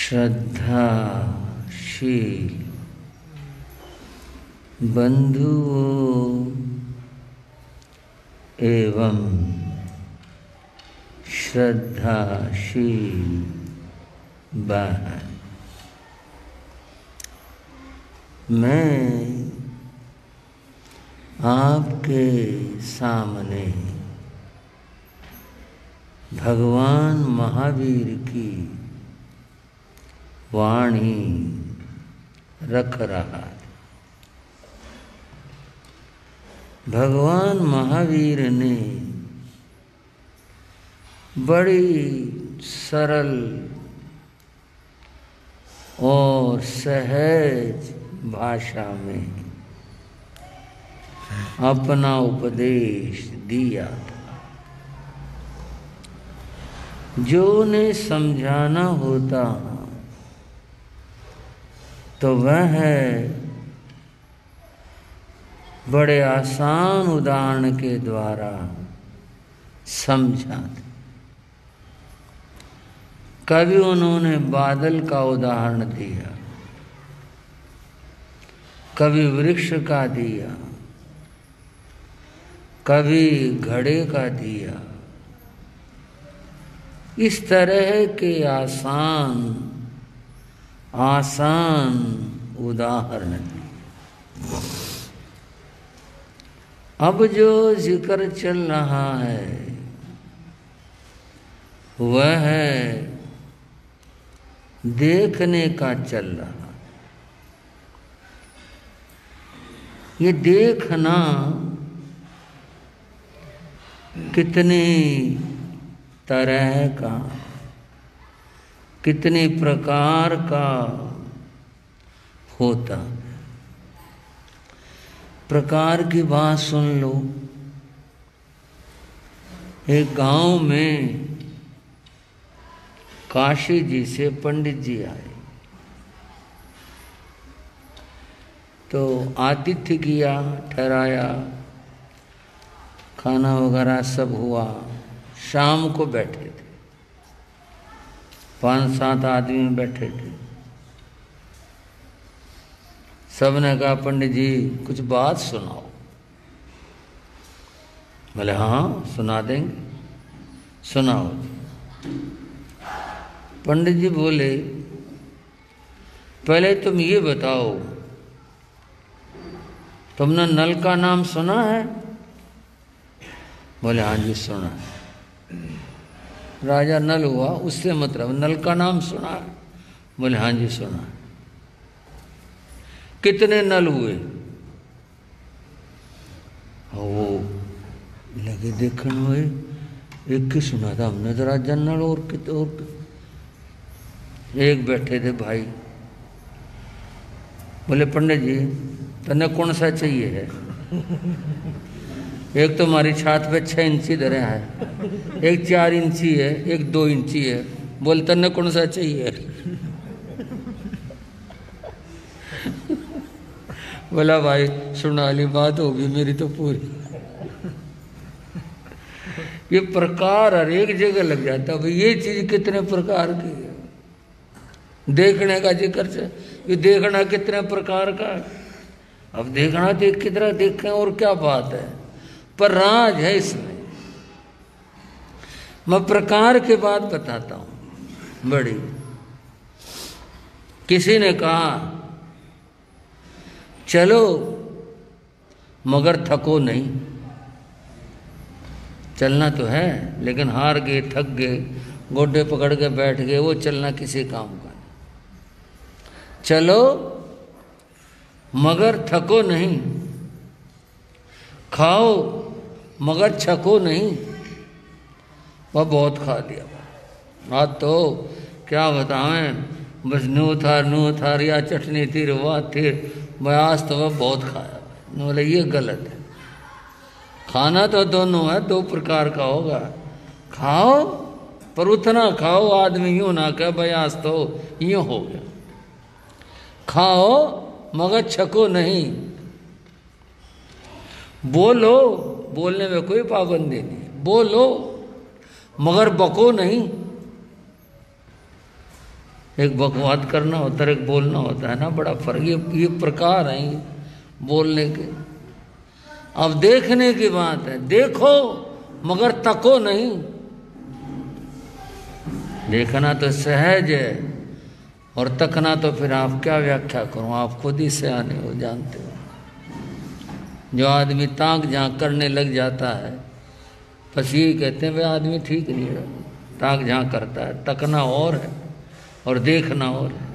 श्रद्धाशील बंधुओं एवं श्रद्धाशील बहन, मैं आपके सामने भगवान महावीर की वाणी रख रहा है। भगवान महावीर ने बड़ी सरल और सहज भाषा में अपना उपदेश दिया था। जो उन्हें समझाना होता तो वह बड़े आसान उदाहरण के द्वारा समझाते। कभी उन्होंने बादल का उदाहरण दिया, कभी वृक्ष का दिया, कभी घड़े का दिया। इस तरह के आसान उदाहरण दिए। अब जो जिक्र चल रहा है वह है देखने का चल रहा। ये देखना कितने तरह का, कितने प्रकार का होता। प्रकार की बात सुन लो। एक गांव में काशी जी से पंडित जी आए तो आतिथ्य किया, ठहराया, खाना वगैरह सब हुआ। शाम को बैठे थे, 5-7 आदमी बैठे थे। सबने कहा पंडित जी कुछ बात सुनाओ। बोले हाँ सुना देंगे, सुनाओ। पंडित जी बोले पहले तुम ये बताओ, तुमने नल का नाम सुना है? बोले हाँ जी सुना है। राजा नल हुआ, उससे मतलब नल का नाम सुना है? बोले हाँ जी सुना है। कितने नल हुए? वो लगे देखने में, एक की सुना था हमने तो राजा नल, और एक बैठे थे भाई। बोले पंडित जी तने कौन सा चाहिए है? एक तो हमारी छात पे 6 इंची धरे है, एक 4 इंची है, एक 2 इंची है। बोल तने कौन सा चाहिए? बोला भाई सुना वाली बात होगी मेरी तो पूरी। ये प्रकार हर एक जगह लग जाता। भाई ये चीज कितने प्रकार की है। देखने का जिक्र से, ये देखना कितने प्रकार का। अब देखना देख की तरह देखें और क्या बात है, पर राज है इसमें। मैं प्रकार की बात बताता हूं बड़ी। किसी ने कहा चलो मगर थको नहीं। चलना तो है लेकिन हार गए, थक गए, गोडे पकड़ के बैठ गए, वो चलना किसी काम का नहीं। चलो मगर थको नहीं, खाओ मगर छको नहीं। वह बहुत खा लिया। आज तो क्या बताएं, बस नू थार या चटनी थी, रवा थी, बयास तो वह बहुत खाया। बोले ये गलत है। खाना तो दोनों है, 2 प्रकार का होगा। खाओ पर उतना खाओ आदमी यूं ना कहे बयास तो यूं हो गया। खाओ मगर छको नहीं। बोलो, बोलने में कोई पाबंदी नहीं, बोलो मगर बको नहीं। एक बकवाद करना होता है, एक बोलना होता है ना, बड़ा फर्क। ये प्रकार हैं ये बोलने के। अब देखने की बात है, देखो मगर तको नहीं। देखना तो सहज है और तकना तो फिर आप क्या व्याख्या करूं, आप खुद ही से आने हो, जानते हो। जो आदमी ताक झांक करने लग जाता है, बस यही कहते हैं वे आदमी ठीक नहीं है। ताक झांक करता है, तकना और है और देखना और है।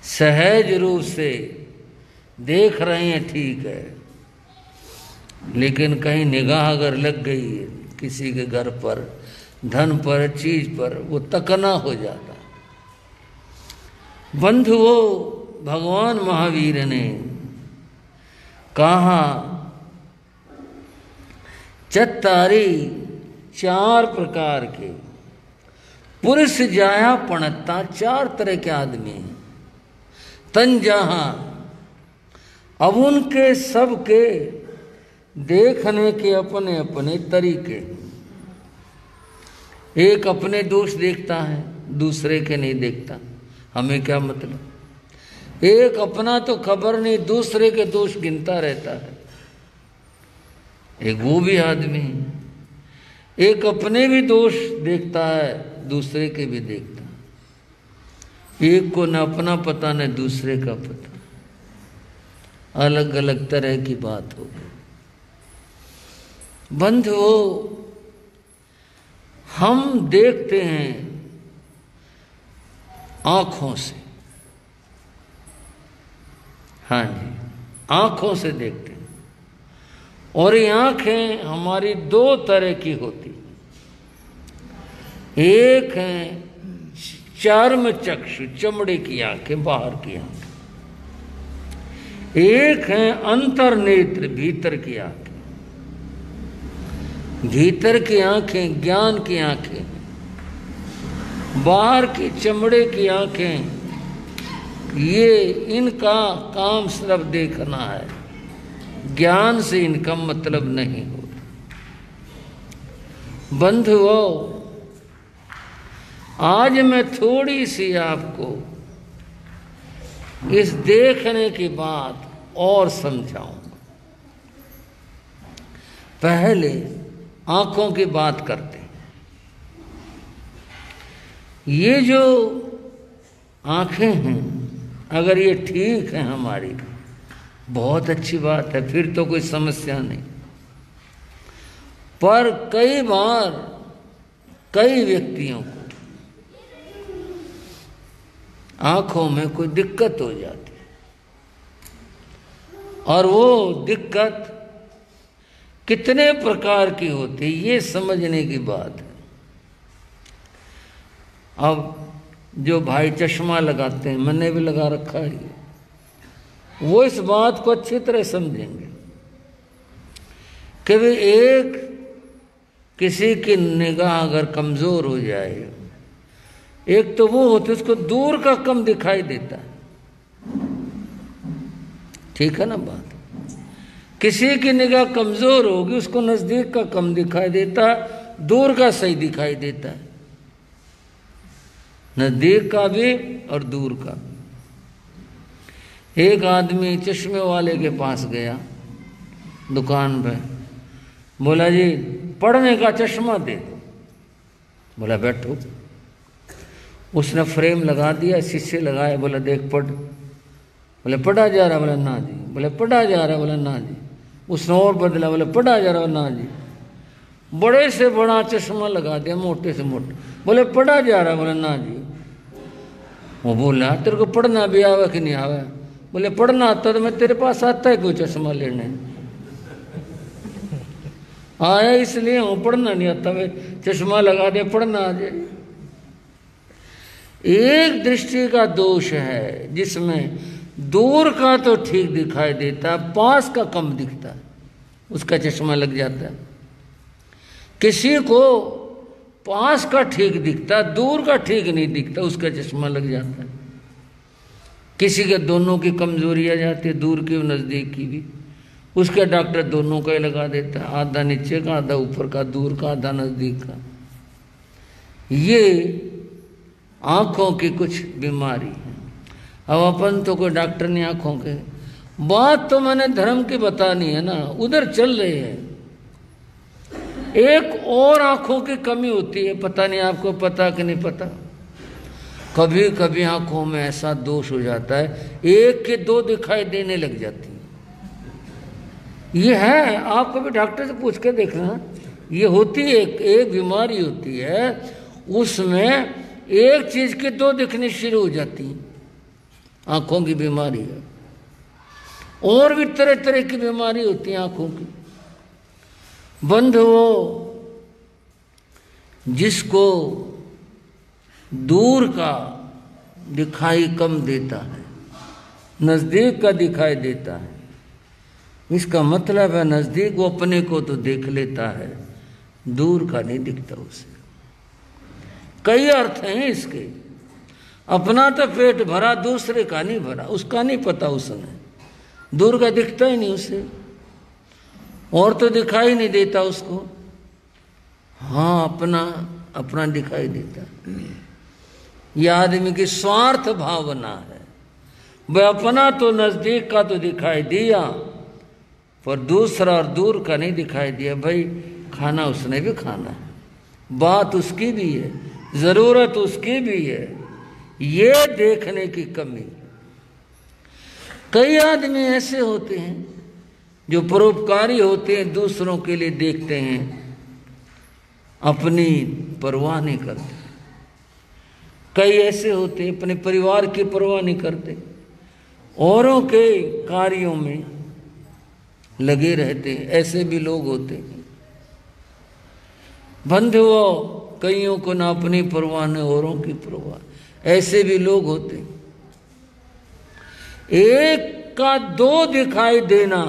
सहज रूप से देख रहे हैं, ठीक है, लेकिन कहीं निगाह अगर लग गई है किसी के घर पर, धन पर, चीज पर, वो तकना हो जाता। बंधुओं, भगवान महावीर ने कहा चत्तारी, 4 प्रकार के पुरुष जाया पणता, 4 तरह के आदमी हैं। तन जहां, अब उनके सबके देखने के अपने अपने तरीके। एक अपने दोष देखता है, दूसरे के नहीं देखता, हमें क्या मतलब। एक अपना तो खबर नहीं, दूसरे के दोष गिनता रहता है, एक वो भी आदमी है। एक अपने भी दोष देखता है, दूसरे के भी देखता है। एक को न अपना पता न दूसरे का पता, अलग अलग तरह की बात हो गई। बंधुओं, हम देखते हैं आंखों से, हाँ जी, आंखों से देखते हैं। और ये आंखें हमारी 2 तरह की होती। एक है चर्म चक्षु, चमड़े की आंखें, बाहर की आंखें। एक है अंतर्नेत्र, भीतर की आंखें। भीतर की आंखें ज्ञान की आंखें, बाहर की चमड़े की आंखें ये इनका काम सिर्फ देखना है, ज्ञान से इनका मतलब नहीं होता। बंधुओं, आज मैं थोड़ी सी आपको इस देखने की बात और समझाऊंगा। पहले आंखों की बात करते हैं। ये जो आंखें हैं, अगर ये ठीक है हमारी, बहुत अच्छी बात है, फिर तो कोई समस्या नहीं। पर कई बार कई व्यक्तियों को आंखों में कोई दिक्कत हो जाती है, और वो दिक्कत कितने प्रकार की होती है ये समझने की बात है। अब जो भाई चश्मा लगाते हैं, मैंने भी लगा रखा है, वो इस बात को अच्छी तरह समझेंगे कि वे एक किसी की निगाह अगर कमजोर हो जाए, एक तो वो होते उसको दूर का कम दिखाई देता है, ठीक है ना बात। किसी की निगाह कमजोर होगी, उसको नजदीक का कम दिखाई देता है, दूर का सही दिखाई देता है, नजदीक का भी और दूर का। एक आदमी चश्मे वाले के पास गया दुकान पे, बोला जी पढ़ने का चश्मा दे दो। बोला बैठो। उसने फ्रेम लगा दिया, शीशे लगाए, बोला देख पढ़। बोले पढ़ा जा रहा, बोला ना जी। बोले पढ़ा जा रहा, बोला ना जी। उसने और बदला, बोले पढ़ा जा रहा, ना जी। बड़े से बड़ा चश्मा लगा दिया, मोटे से मोटे, बोले पढ़ा जा रहा, बोला ना जी। वो बोला तेरे को पढ़ना भी आवा कि नहीं आवा? बोले पढ़ना आता तो मैं तेरे पास आता है कोई चश्मा लेने, आया इसलिए हूँ, पढ़ना नहीं आता, मैं चश्मा लगा दे पढ़ना आ जाए। एक दृष्टि का दोष है जिसमें दूर का तो ठीक दिखाई देता है, पास का कम दिखता है, उसका चश्मा लग जाता है। किसी को पास का ठीक दिखता, दूर का ठीक नहीं दिखता, उसका चश्मा लग जाता है। किसी के दोनों की कमजोरी आ जाती है, दूर की और नजदीक की भी, उसका डॉक्टर दोनों का ही लगा देता है, आधा नीचे का, आधा ऊपर का, दूर का, आधा नजदीक का। ये आँखों की कुछ बीमारी है। अब अपन तो कोई डॉक्टर नहीं आँखों के, बात तो मैंने धर्म की बतानी है ना, उधर चल रहे हैं। एक और आँखों की कमी होती है, पता नहीं आपको पता कि नहीं पता। कभी कभी आँखों में ऐसा दोष हो जाता है, एक के दो दिखाई देने लग जाती है। ये है, आप कभी डॉक्टर से पूछ के देखना, ये होती है, एक बीमारी होती है, उसमें एक चीज के दो दिखनी शुरू हो जाती है, आंखों की बीमारी है। और भी तरह तरह की बीमारी होती है आंखों की। बंधुओं, जिसको दूर का दिखाई कम देता है, नजदीक का दिखाई देता है, इसका मतलब है नजदीक वो अपने को तो देख लेता है, दूर का नहीं दिखता उसे। कई अर्थ हैं इसके। अपना तो पेट भरा, दूसरे का नहीं भरा, उसका नहीं पता उसने, दूर का दिखता ही नहीं उसे, और तो दिखाई नहीं देता उसको। हाँ, अपना अपना दिखाई देता। यह आदमी की स्वार्थ भावना है। वह अपना तो नजदीक का तो दिखाई दिया, पर दूसरा और दूर का नहीं दिखाई दिया। भाई खाना उसने भी खाना है, बात उसकी भी है, जरूरत उसकी भी है, ये देखने की कमी। कई आदमी ऐसे होते हैं जो परोपकारी होते हैं, दूसरों के लिए देखते हैं, अपनी परवाह नहीं करते। कई ऐसे होते हैं अपने परिवार की परवाह नहीं करते, औरों के कार्यों में लगे रहते हैं। ऐसे भी लोग होते हैं। बंधुओं, कईयों को ना अपनी परवाह न औरों की परवाह, ऐसे भी लोग होते हैं। एक का दो दिखाई देना,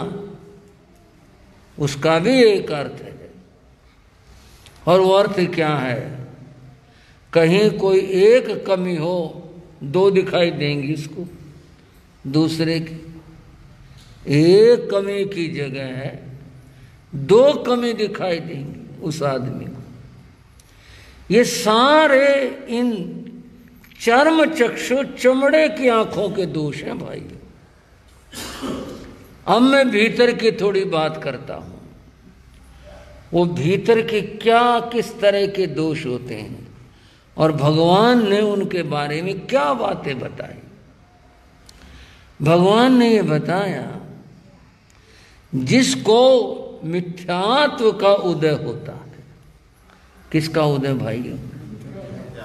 उसका भी एक अर्थ है। और वो अर्थ क्या है? कहीं कोई एक कमी हो, दो दिखाई देंगी इसको दूसरे की। एक कमी की जगह है दो कमी दिखाई देंगी उस आदमी को। ये सारे इन चर्म चक्षु चमड़े की आंखों के दोष हैं भाई। अब मैं भीतर की थोड़ी बात करता हूं। वो भीतर के क्या किस तरह के दोष होते हैं और भगवान ने उनके बारे में क्या बातें बताई। भगवान ने ये बताया, जिसको मिथ्यात्व का उदय होता है। किसका उदय भाई?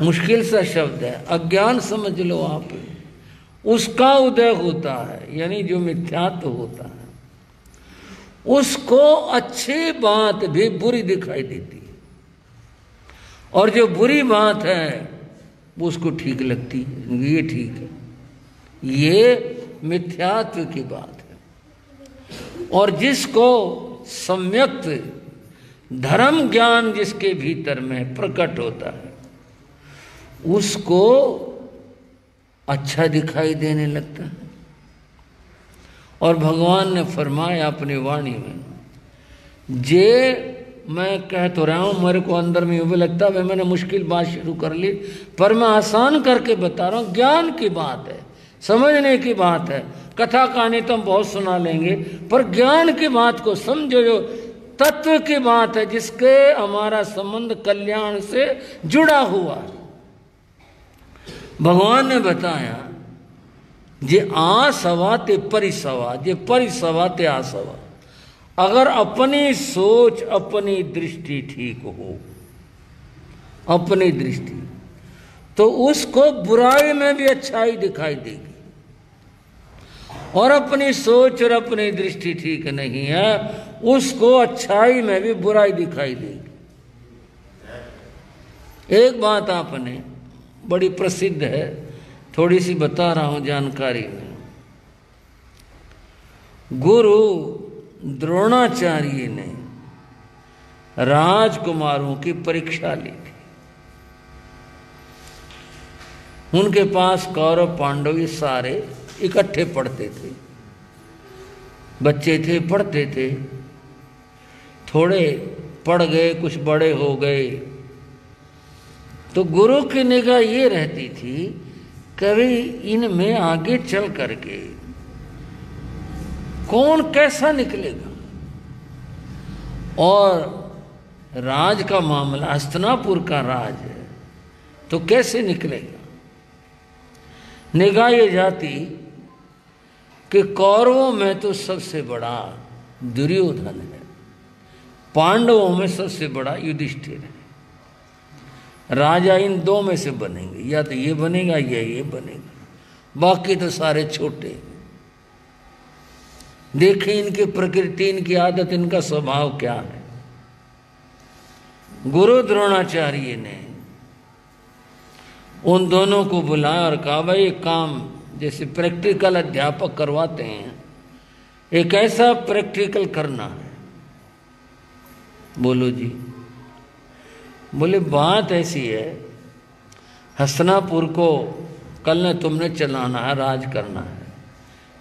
मुश्किल सा शब्द है, अज्ञान समझ लो आप। उसका उदय होता है, यानी जो मिथ्यात्व होता है, उसको अच्छी बात भी बुरी दिखाई देती है, और जो बुरी बात है वो उसको ठीक लगती है। ये ठीक है, ये मिथ्यात्व की बात है। और जिसको सम्यक धर्म ज्ञान जिसके भीतर में प्रकट होता है, उसको अच्छा दिखाई देने लगता है। और भगवान ने फरमाया अपनी वाणी में, जे मैं कह तो रहा हूं, मेरे को अंदर में यूं भी लगता है मैंने मुश्किल बात शुरू कर ली, पर मैं आसान करके बता रहा हूं। ज्ञान की बात है, समझने की बात है। कथा कहानी तो हम बहुत सुना लेंगे, पर ज्ञान की बात को समझो, जो तत्व की बात है, जिसके हमारा संबंध कल्याण से जुड़ा हुआ है। भगवान ने बताया, जे आसवा ते परिसवा, जे परिसवा ते आसवा। अगर अपनी सोच अपनी दृष्टि ठीक हो, अपनी दृष्टि, तो उसको बुराई में भी अच्छाई दिखाई देगी। और अपनी सोच और अपनी दृष्टि ठीक नहीं है, उसको अच्छाई में भी बुराई दिखाई देगी। एक बात आपने बड़ी प्रसिद्ध है, थोड़ी सी बता रहा हूं जानकारी में। गुरु द्रोणाचार्य ने राजकुमारों की परीक्षा ली थी। उनके पास कौरव पांडव ये सारे इकट्ठे पढ़ते थे, बच्चे थे, पढ़ते थे। थोड़े पढ़ गए, कुछ बड़े हो गए, तो गुरु की निगाह ये रहती थी, कभी इनमें आगे चल करके कौन कैसा निकलेगा। और राज का मामला, हस्तिनापुर का राज है, तो कैसे निकलेगा। निगाह ये जाती कि कौरवों में तो सबसे बड़ा दुर्योधन है, पांडवों में सबसे बड़ा युधिष्ठिर है। राजा इन दो में से बनेंगे, या तो ये बनेगा या ये बनेगा, बाकी तो सारे छोटे। देखें इनकी प्रकृति, इनकी आदत, इनका स्वभाव क्या है। गुरु द्रोणाचार्य ने उन दोनों को बुलाया और कहा, भाई एक काम, जैसे प्रैक्टिकल अध्यापक करवाते हैं, एक ऐसा प्रैक्टिकल करना है। बोलो जी। बोले बात ऐसी है, हस्तिनापुर को कल ने तुमने चलाना है, राज करना है,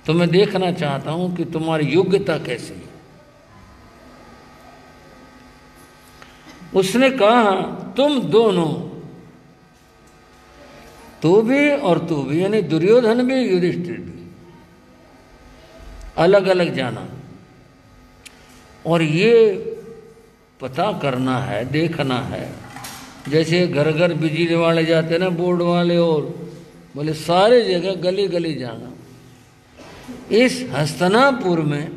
तो मैं देखना चाहता हूं कि तुम्हारी योग्यता कैसी है। उसने कहा, तुम दोनों, तू भी और तू भी, यानी दुर्योधन भी युधिष्ठिर भी, अलग अलग जाना और ये पता करना है, देखना है। जैसे घर घर बिजली वाले जाते हैं ना, बोर्ड वाले, और बोले सारे जगह गली गली जाना। इस हस्तिनापुर में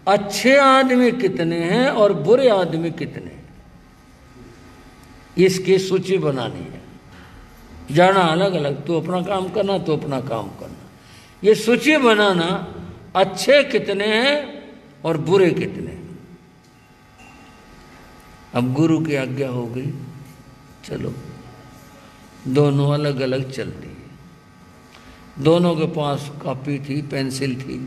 अच्छे आदमी कितने हैं और बुरे आदमी कितने हैं, इसकी सूची बनानी है। जाना अलग अलग, तू अपना काम करना, तू अपना काम करना। ये सूची बनाना, अच्छे कितने हैं और बुरे कितने हैं। अब गुरु की आज्ञा हो गई, चलो। दोनों अलग अलग चल दिए। दोनों के पास कॉपी थी, पेंसिल थी,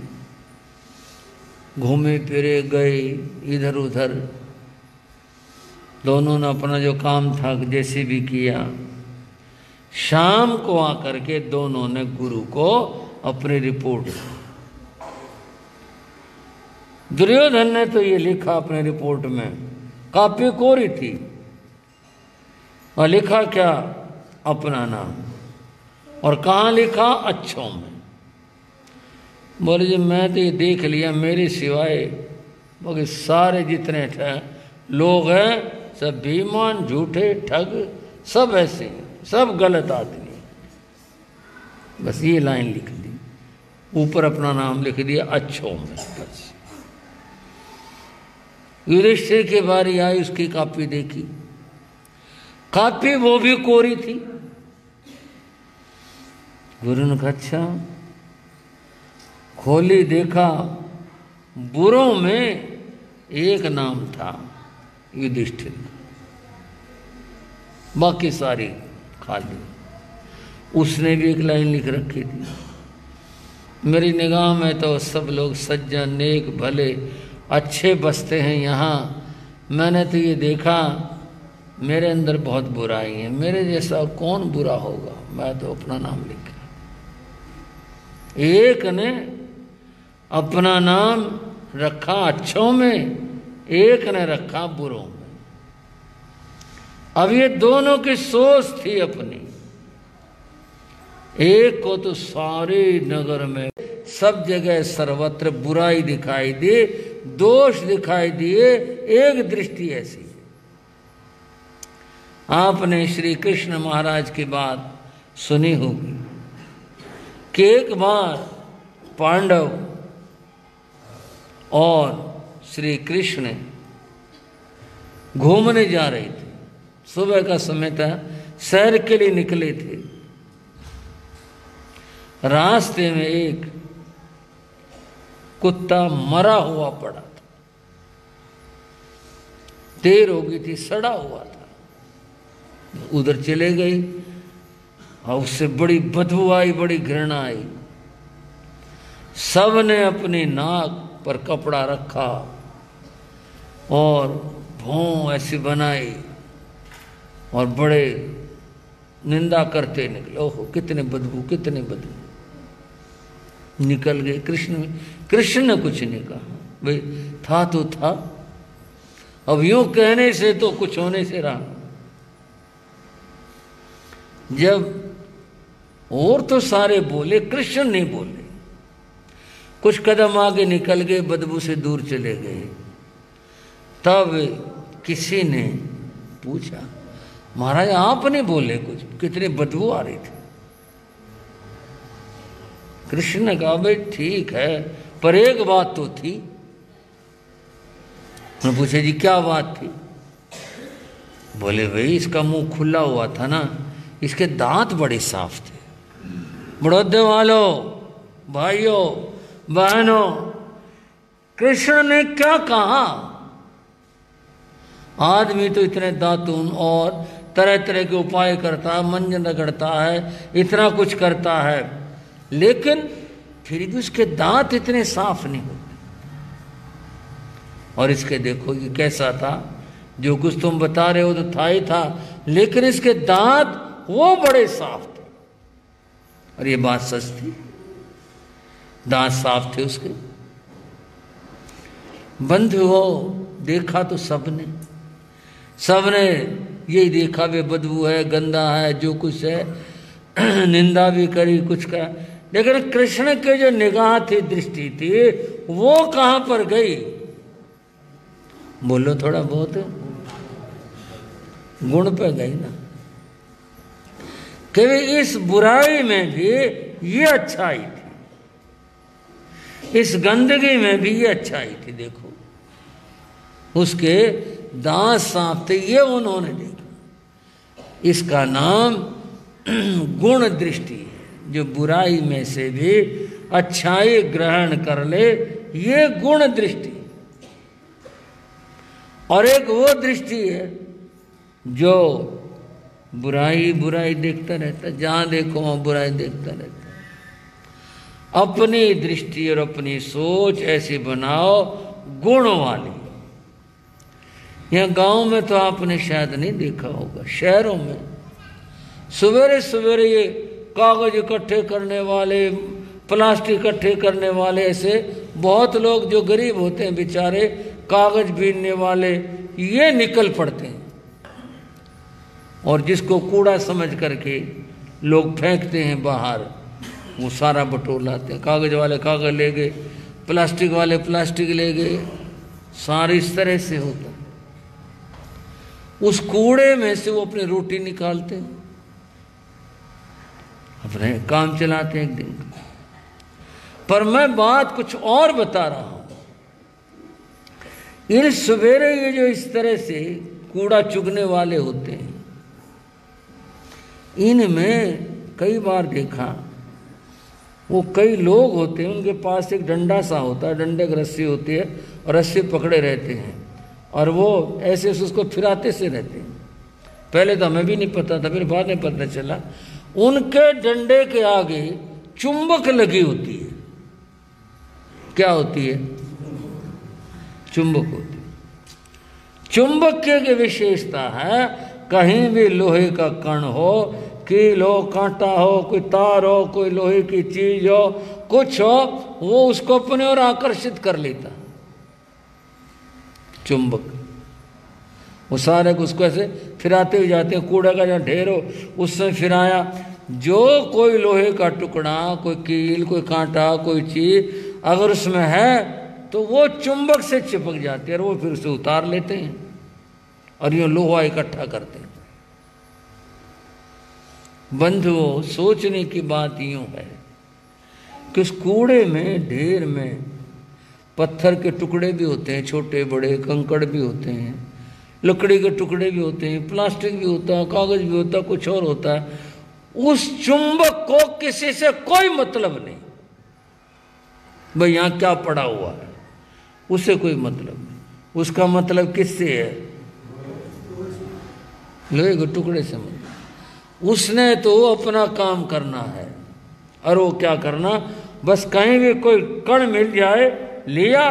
घूमे फिरे गए इधर उधर। दोनों ने अपना जो काम था जैसे भी किया। शाम को आकर के दोनों ने गुरु को अपनी रिपोर्ट दी। दुर्योधन ने तो ये लिखा अपने रिपोर्ट में, कॉपी कोरी थी, और लिखा क्या, अपना नाम। और कहाँ लिखा, अच्छों में। बोले जी मैं तो ये देख लिया, मेरे सिवाय बाकी सारे जितने लोग हैं सब बेईमान, झूठे, ठग, सब ऐसे हैं, सब गलत आदमी। बस ये लाइन लिख दी, ऊपर अपना नाम लिख दिया, अच्छों में। बस युधिष्ठिर की बारी आई, उसकी कॉपी देखी, कॉपी वो भी कोरी थी। गुरु ने कहा, अच्छा। खोली, देखा, बुरों में एक नाम था युधिष्ठिर, बाकी सारी खाली। उसने भी एक लाइन लिख रखी थी, मेरी निगाह में तो सब लोग सज्जन, नेक, भले, अच्छे बसते हैं यहाँ। मैंने तो ये देखा, मेरे अंदर बहुत बुराई है, मेरे जैसा कौन बुरा होगा। मैं तो अपना नाम लिखा। एक ने अपना नाम रखा अच्छों में, एक ने रखा बुरों में। अब ये दोनों की सोच थी अपनी। एक को तो सारे नगर में सब जगह सर्वत्र बुराई दिखाई दी, दोष दिखाई दिए। एक दृष्टि ऐसी, आपने श्री कृष्ण महाराज की बात सुनी होगी कि एक बार पांडव और श्री कृष्ण घूमने जा रहे थे। सुबह का समय था, सैर के लिए निकले थे। रास्ते में एक कुत्ता मरा हुआ पड़ा था, देर हो गई थी, सड़ा हुआ था। उधर चले गए और उससे बड़ी बदबू आई, बड़ी घृणा आई। सब ने अपनी नाक पर कपड़ा रखा और भौं ऐसी बनाई और बड़े निंदा करते निकले। ओहो कितने बदबू, कितने बदबू। निकल गए। कृष्ण ने कुछ नहीं कहा, भाई था तो था, अब यूं कहने से तो कुछ होने से रहा। जब और तो सारे बोले, कृष्ण नहीं बोले। कुछ कदम आगे निकल गए, बदबू से दूर चले गए। तब किसी ने पूछा, महाराज आप नहीं बोले कुछ, कितनी बदबू आ रही थी। कृष्ण ने कहा, भाई ठीक है, पर एक बात तो थी। उन्होंने पूछा, जी क्या बात थी? बोले, भाई इसका मुंह खुला हुआ था ना, इसके दांत बड़े साफ थे। बड़ौदे वालों, भाइयों, बहनों, कृष्ण ने क्या कहा? आदमी तो इतने दातून और तरह तरह के उपाय करता है, मंजन रगड़ता है, इतना कुछ करता है, लेकिन फिर भी उसके दांत इतने साफ नहीं होते। और इसके देखो ये कैसा था, जो कुछ तुम बता रहे हो तो था ही था, लेकिन इसके दांत वो बड़े साफ थे। और ये बात सच थी, दांत साफ थे उसके। बंधुओं, देखा तो सबने यही देखा, वे बदबू है, गंदा है, जो कुछ है, निंदा भी करी, कुछ करा, लेकिन कृष्ण के जो निगाह थी, दृष्टि थी, वो कहां पर गई? बोलो थोड़ा बहुत, गुण पे गई ना, कि इस बुराई में भी ये अच्छाई थी, इस गंदगी में भी ये अच्छाई थी। देखो उसके दांत साफ थे, ये उन्होंने देखा। इसका नाम गुण दृष्टि है, जो बुराई में से भी अच्छाई ग्रहण कर ले, ये गुण दृष्टि। और एक वो दृष्टि है जो बुराई बुराई देखता रहता, जहां देखो वहां बुराई देखता रहता। अपनी दृष्टि और अपनी सोच ऐसी बनाओ गुण वाली। यहाँ गांव में तो आपने शायद नहीं देखा होगा, शहरों में सवेरे सवेरे ये कागज इकट्ठे करने वाले, प्लास्टिक इकट्ठे करने वाले, ऐसे बहुत लोग जो गरीब होते हैं बेचारे, कागज बीनने वाले, ये निकल पड़ते हैं। और जिसको कूड़ा समझ करके लोग फेंकते हैं बाहर, वो सारा बटोर लाते हैं। कागज वाले कागज ले गए, प्लास्टिक वाले प्लास्टिक ले गए, सारे इस तरह से होता। उस कूड़े में से वो अपनी रोटी निकालते हैं, अपने काम चलाते हैं एक दिन। पर मैं बात कुछ और बता रहा हूं। इन सवेरे ये जो इस तरह से कूड़ा चुगने वाले होते हैं, इनमें कई बार देखा, वो कई लोग होते हैं, उनके पास एक डंडा सा होता है, डंडे की रस्सी होती है और रस्सी पकड़े रहते हैं, और वो ऐसे उसको फिराते से रहते हैं। पहले तो हमें भी नहीं पता था, फिर बाद में पता चला उनके डंडे के आगे चुंबक लगी होती है। क्या होती है? चुंबक होती है। चुंबक की विशेषता है, कहीं भी लोहे का कण हो, कील हो, कांटा हो, कोई तार हो, कोई लोहे की चीज हो, कुछ हो, वो उसको अपने ओर आकर्षित कर लेता। चुंबक वो सारे को उसको ऐसे फिराते हुए जाते हैं। कूड़ा का जहाँ ढेर हो उससे फिराया, जो कोई लोहे का टुकड़ा, कोई कील, कोई कांटा, कोई चीज अगर उसमें है तो वो चुंबक से चिपक जाती है और वो फिर उसे उतार लेते हैं और यूं लोहा इकट्ठा करते हैं। बंधुओं, सोचने की बात यूं है कि उस कूड़े में, ढेर में पत्थर के टुकड़े भी होते हैं, छोटे बड़े, कंकड़ भी होते हैं, लकड़ी के टुकड़े भी होते हैं, प्लास्टिक भी होता है, कागज भी होता है, कुछ और होता है। उस चुंबक को किसी से कोई मतलब नहीं, भाई यहां क्या पड़ा हुआ है, उससे कोई मतलब नहीं। उसका मतलब किससे है? लोहे के टुकड़े से मतलब। उसने तो अपना काम करना है, और वो क्या करना, बस कहीं भी कोई कण मिल जाए, लिया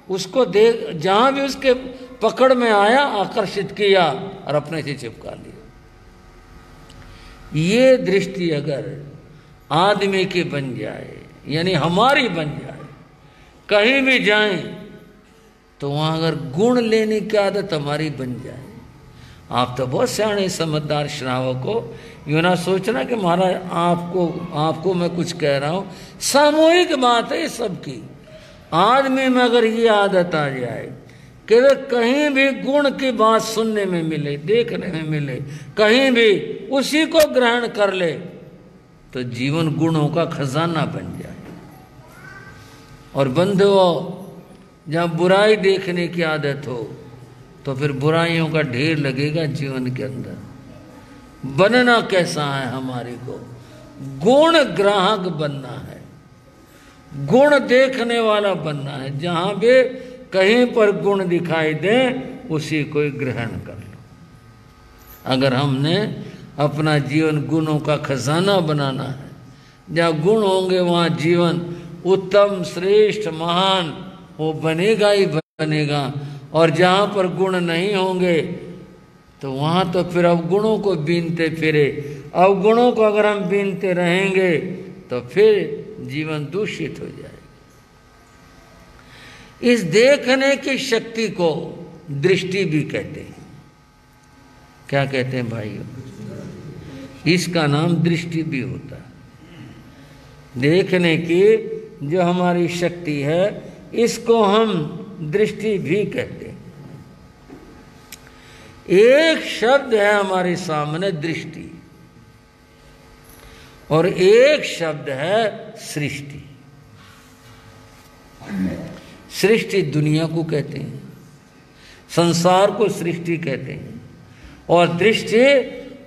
उसको, देख जहां भी उसके पकड़ में आया, आकर्षित किया और अपने से चिपका लिया। ये दृष्टि अगर आदमी की बन जाए, यानी हमारी बन जाए, कहीं भी जाएं तो वहां अगर गुण लेने की आदत हमारी बन जाए, आप तो बहुत सियाणे समझदार श्रावक हो, यूँ ना सोचना कि महाराज आपको मैं कुछ कह रहा हूँ। सामूहिक बात है सबकी। आदमी में अगर ये आदत आ जाए कि वे कहीं भी गुण की बात सुनने में मिले, देखने में मिले, कहीं भी उसी को ग्रहण कर ले, तो जीवन गुणों का खजाना बन जाए। और बंधुओं, जहाँ बुराई देखने की आदत हो तो फिर बुराइयों का ढेर लगेगा जीवन के अंदर। बनना कैसा है हमारे को? गुण ग्राहक बनना है, गुण देखने वाला बनना है। जहां भी कहीं पर गुण दिखाई दे उसी को ग्रहण कर लो। अगर हमने अपना जीवन गुणों का खजाना बनाना है, जहाँ गुण होंगे वहाँ जीवन उत्तम श्रेष्ठ महान वो बनेगा ही बनेगा। और जहाँ पर गुण नहीं होंगे तो वहाँ तो फिर अवगुणों को बीनते फिरे। अवगुणों को अगर हम बीनते रहेंगे तो फिर जीवन दूषित हो जाएगा। इस देखने की शक्ति को दृष्टि भी कहते हैं। क्या कहते हैं भाइयों? इसका नाम दृष्टि भी होता है। देखने की जो हमारी शक्ति है इसको हम दृष्टि भी कहते हैं। एक शब्द है हमारे सामने दृष्टि, और एक शब्द है सृष्टि। सृष्टि दुनिया को कहते हैं, संसार को सृष्टि कहते हैं, और दृष्टि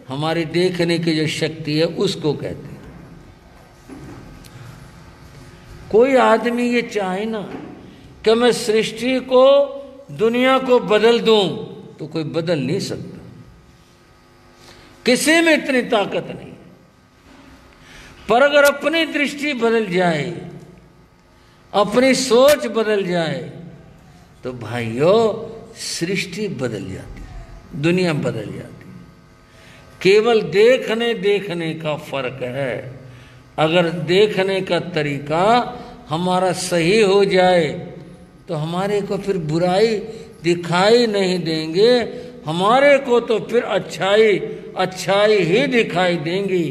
हमारी देखने की जो शक्ति है उसको कहते हैं। कोई आदमी ये चाहे ना कि मैं सृष्टि को दुनिया को बदल दूं, तो कोई बदल नहीं सकता। किसी में इतनी ताकत नहीं। पर अगर अपनी दृष्टि बदल जाए, अपनी सोच बदल जाए, तो भाइयों सृष्टि बदल जाती है, दुनिया बदल जाती है। केवल देखने का फर्क है। अगर देखने का तरीका हमारा सही हो जाए तो हमारे को फिर बुराई दिखाई नहीं देंगे, हमारे को तो फिर अच्छाई ही दिखाई देंगी,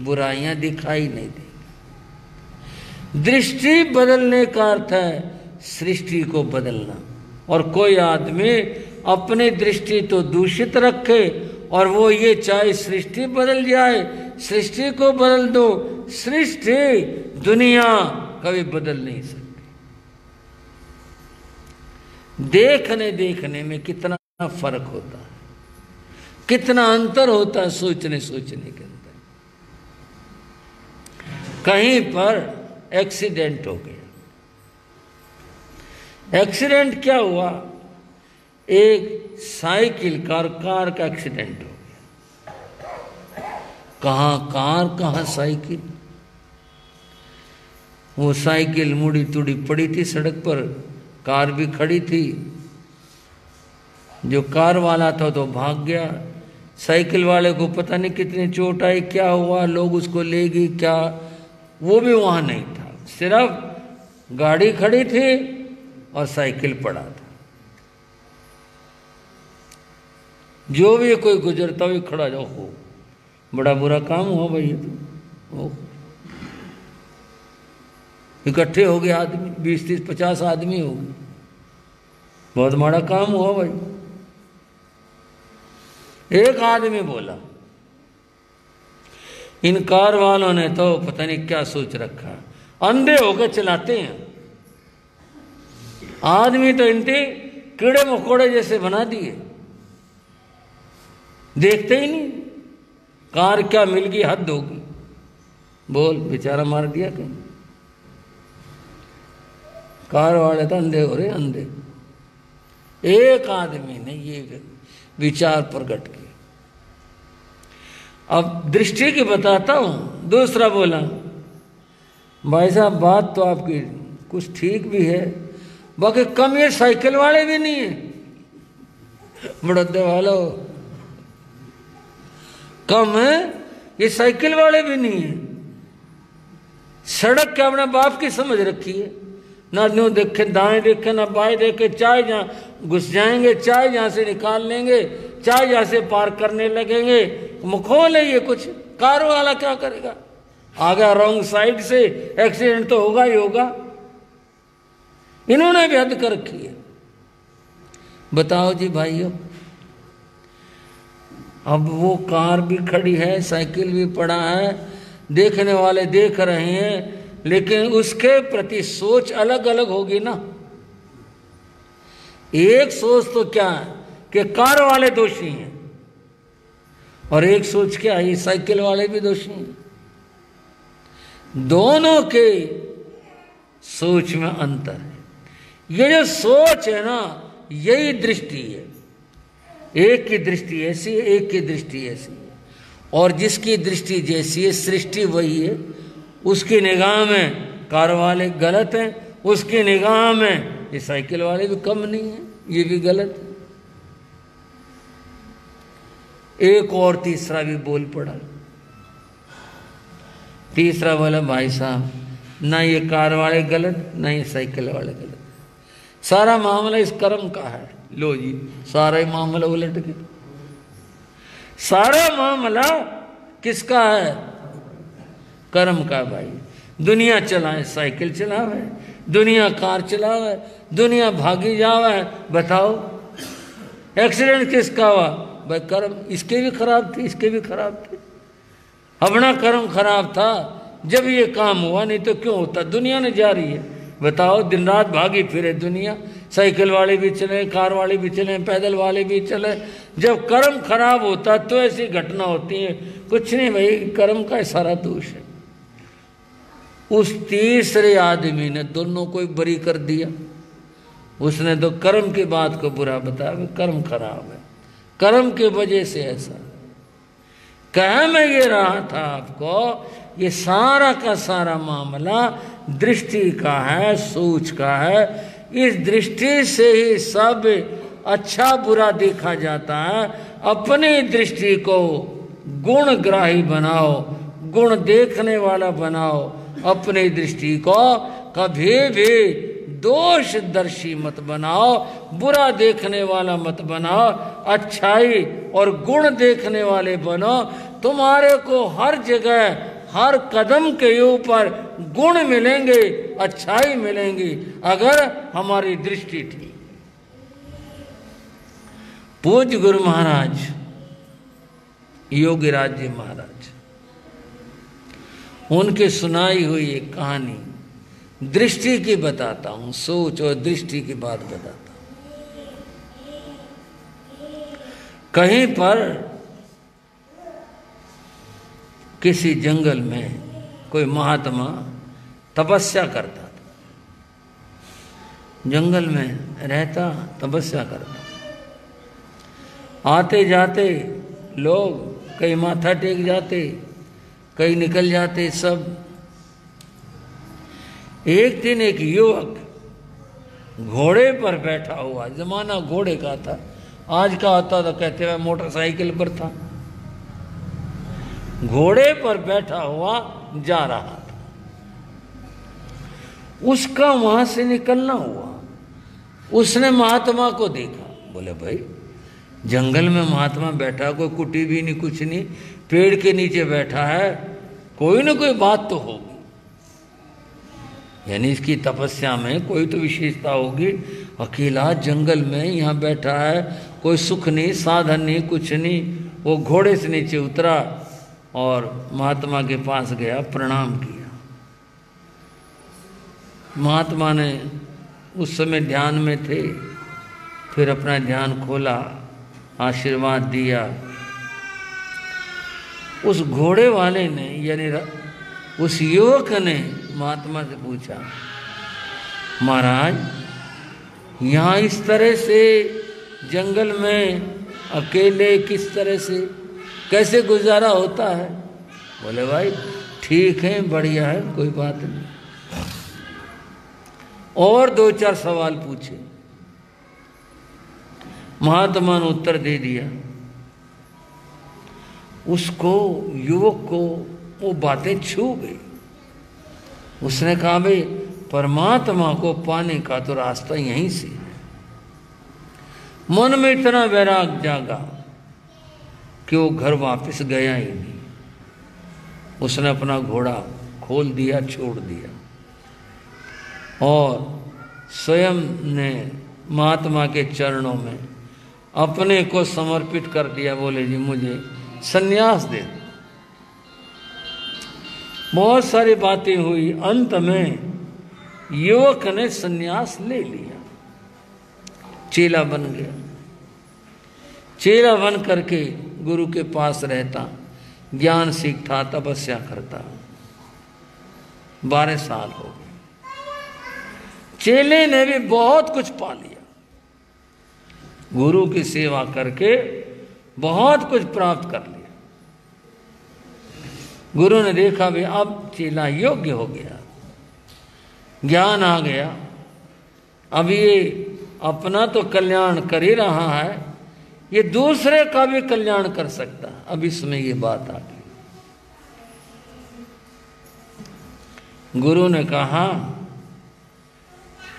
बुराइयां दिखाई नहीं देंगी। दृष्टि बदलने का अर्थ है सृष्टि को बदलना। और कोई आदमी अपनी दृष्टि तो दूषित रखे और वो ये चाहे सृष्टि बदल जाए, सृष्टि को बदल दो, सृष्टि दुनिया कभी बदल नहीं सकती। देखने में कितना फर्क होता है, कितना अंतर होता है सोचने के अंदर। कहीं पर एक्सीडेंट हो गया। एक्सीडेंट क्या हुआ? एक साइकिल कार का एक्सीडेंट हो गया। कहाँ कार कहाँ साइकिल। वो साइकिल मुड़ी तुड़ी पड़ी थी सड़क पर, कार भी खड़ी थी। जो कार वाला था तो भाग गया। साइकिल वाले को पता नहीं कितनी चोट आई, क्या हुआ, लोग उसको ले गए क्या, वो भी वहां नहीं था। सिर्फ गाड़ी खड़ी थी और साइकिल पड़ा था। जो भी कोई गुजरता हुआ खड़ा जाओ, हो बड़ा बुरा काम हुआ भाई। तो इकट्ठे हो गए आदमी, 20, 30, 50 आदमी हो गए। बहुत बड़ा काम हुआ भाई। एक आदमी बोला, इन कार वालों ने तो पता नहीं क्या सोच रखा, अंधे होकर चलाते हैं। आदमी तो इनके कीड़े मकोड़े जैसे बना दिए, देखते ही नहीं। कार क्या मिल गई, हद होगी। बोल, बेचारा मार दिया कहीं। कार वाले तो अंधे हो रहे, अंधे। एक आदमी ने ये विचार प्रकट किया। अब दृष्टि की बताता हूं। दूसरा बोला, भाई साहब बात तो आपकी कुछ ठीक भी है, बाकी कम ये साइकिल वाले भी नहीं है, बड़ौदे वालों कम है, ये साइकिल वाले भी नहीं है। सड़क क्या अपने बाप की समझ रखी है, ना न्यू देखे दाएं देखे ना बाएं देखे, चाहे जहां घुस जाएंगे, चाहे जहां से निकाल लेंगे, चाहे जैसे पार करने लगेंगे, मुखोल है ये कुछ, कार वाला क्या करेगा, आ गया रॉन्ग साइड से, एक्सीडेंट तो होगा ही होगा। इन्होंने भी हद कर रखी है। बताओ जी भाइयों, अब वो कार भी खड़ी है, साइकिल भी पड़ा है, देखने वाले देख रहे हैं, लेकिन उसके प्रति सोच अलग अलग होगी ना। एक सोच तो क्या है कि कार वाले दोषी हैं, और एक सोच क्या है, साइकिल वाले भी दोषी हैं। दोनों के सोच में अंतर है। ये जो सोच है ना, यही दृष्टि है। एक की दृष्टि ऐसी है, एक की दृष्टि ऐसी है, और जिसकी दृष्टि जैसी है सृष्टि वही है। उसकी निगाह में कार वाले गलत हैं, उसकी निगाह में ये साइकिल वाले भी कम नहीं है, ये भी गलत है। एक और तीसरा भी बोल पड़ा। तीसरा बोला, भाई साहब ना ये कार वाले गलत, ना ये साइकिल वाले गलत, सारा मामला इस कर्म का है। लो जी, सारा ही मामला उलट गया। सारा मामला किसका है? कर्म का। भाई दुनिया चलाए, साइकिल चलावे, दुनिया कार चलावे, दुनिया भागी जावे, बताओ एक्सीडेंट किसका हुआ? भाई कर्म, इसके भी खराब थे, इसके भी खराब थे। अपना कर्म खराब था जब ये काम हुआ, नहीं तो क्यों होता? दुनिया ने जा रही है, बताओ, दिन रात भागी फिरे दुनिया, साइकिल वाले भी चले, कार वाले भी चले, पैदल वाले भी चले। जब कर्म खराब होता तो ऐसी घटना होती है। कुछ नहीं भाई, कर्म का सारा दोष है। उस तीसरे आदमी ने दोनों को बरी कर दिया। उसने तो कर्म की बात को बुरा बताया, कर्म खराब है, कर्म की वजह से ऐसा। कह मैं ये रहा था आपको, ये सारा का सारा मामला दृष्टि का है, सोच का है। इस दृष्टि से ही सब अच्छा बुरा देखा जाता है। अपनी दृष्टि को गुणग्राही बनाओ, गुण देखने वाला बनाओ। अपनी दृष्टि को कभी भी दोषदर्शी मत बनाओ, बुरा देखने वाला मत बनाओ, अच्छाई और गुण देखने वाले बनो। तुम्हारे को हर जगह, हर कदम के ऊपर गुण मिलेंगे, अच्छाई मिलेंगी, अगर हमारी दृष्टि ठीक। पूज्य गुरु महाराज योगीराज जी महाराज, उनकी सुनाई हुई एक कहानी दृष्टि की बताता हूं, सोच और दृष्टि की बात बताता हूं। कहीं पर किसी जंगल में कोई महात्मा तपस्या करता था। जंगल में रहता, तपस्या करता। आते जाते लोग कई माथा टेक जाते, कई निकल जाते सब। एक दिन एक युवक घोड़े पर बैठा हुआ, जमाना घोड़े का था, आज का होता तो कहते हुए मोटरसाइकिल पर था, घोड़े पर बैठा हुआ जा रहा था। उसका वहां से निकलना हुआ। उसने महात्मा को देखा, बोले भाई जंगल में महात्मा बैठा, कोई कुटी भी नहीं, कुछ नहीं, पेड़ के नीचे बैठा है, कोई ना कोई बात तो होगी, यानी इसकी तपस्या में कोई तो विशेषता होगी। अकेला जंगल में यहाँ बैठा है, कोई सुख नहीं, साधन नहीं, कुछ नहीं। वो घोड़े से नीचे उतरा और महात्मा के पास गया, प्रणाम किया। महात्मा ने उस समय ध्यान में थे, फिर अपना ध्यान खोला, आशीर्वाद दिया। उस घोड़े वाले ने, यानी उस युवक ने महात्मा से पूछा, महाराज यहाँ इस तरह से जंगल में अकेले किस तरह से, कैसे गुजारा होता है? बोले भाई ठीक है, बढ़िया है, कोई बात नहीं। और दो चार सवाल पूछे, महात्मा ने उत्तर दे दिया। उसको, युवक को वो बातें छू गई। उसने कहा भाई परमात्मा को पाने का तो रास्ता यहीं से है। मन में इतना वैराग जागा, कि वो घर वापस गया ही नहीं। उसने अपना घोड़ा खोल दिया, छोड़ दिया और स्वयं ने महात्मा के चरणों में अपने को समर्पित कर दिया। बोले जी मुझे संन्यास दे दो। बहुत सारी बातें हुई, अंत में युवक ने संन्यास ले लिया, चेला बन गया। चेला बन करके गुरु के पास रहता, ज्ञान सीखता, तपस्या करता। 12 साल हो गए। चेले ने भी बहुत कुछ पा लिया, गुरु की सेवा करके बहुत कुछ प्राप्त कर लिया। गुरु ने देखा भी अब चेला योग्य हो गया, ज्ञान आ गया, अब ये अपना तो कल्याण कर ही रहा है, ये दूसरे का भी कल्याण कर सकता है। अब इसमें ये बात आ गई। गुरु ने कहा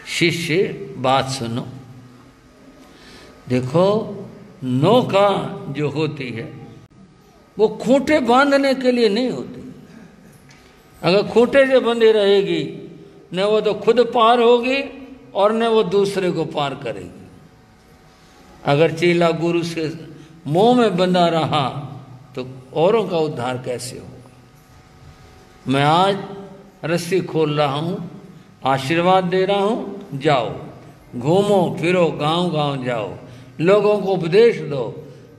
शिष्य बात सुनो, देखो नौका जो होती है वो खूंटे बांधने के लिए नहीं होती। अगर खूंटे से बंधी रहेगी न वो तो खुद पार होगी और न वो दूसरे को पार करेगी। अगर चेला गुरु से मोह में बंधा रहा तो औरों का उद्धार कैसे होगा। मैं आज रस्सी खोल रहा हूं, आशीर्वाद दे रहा हूं, जाओ घूमो फिरो, गांव गांव जाओ, लोगों को उपदेश दो,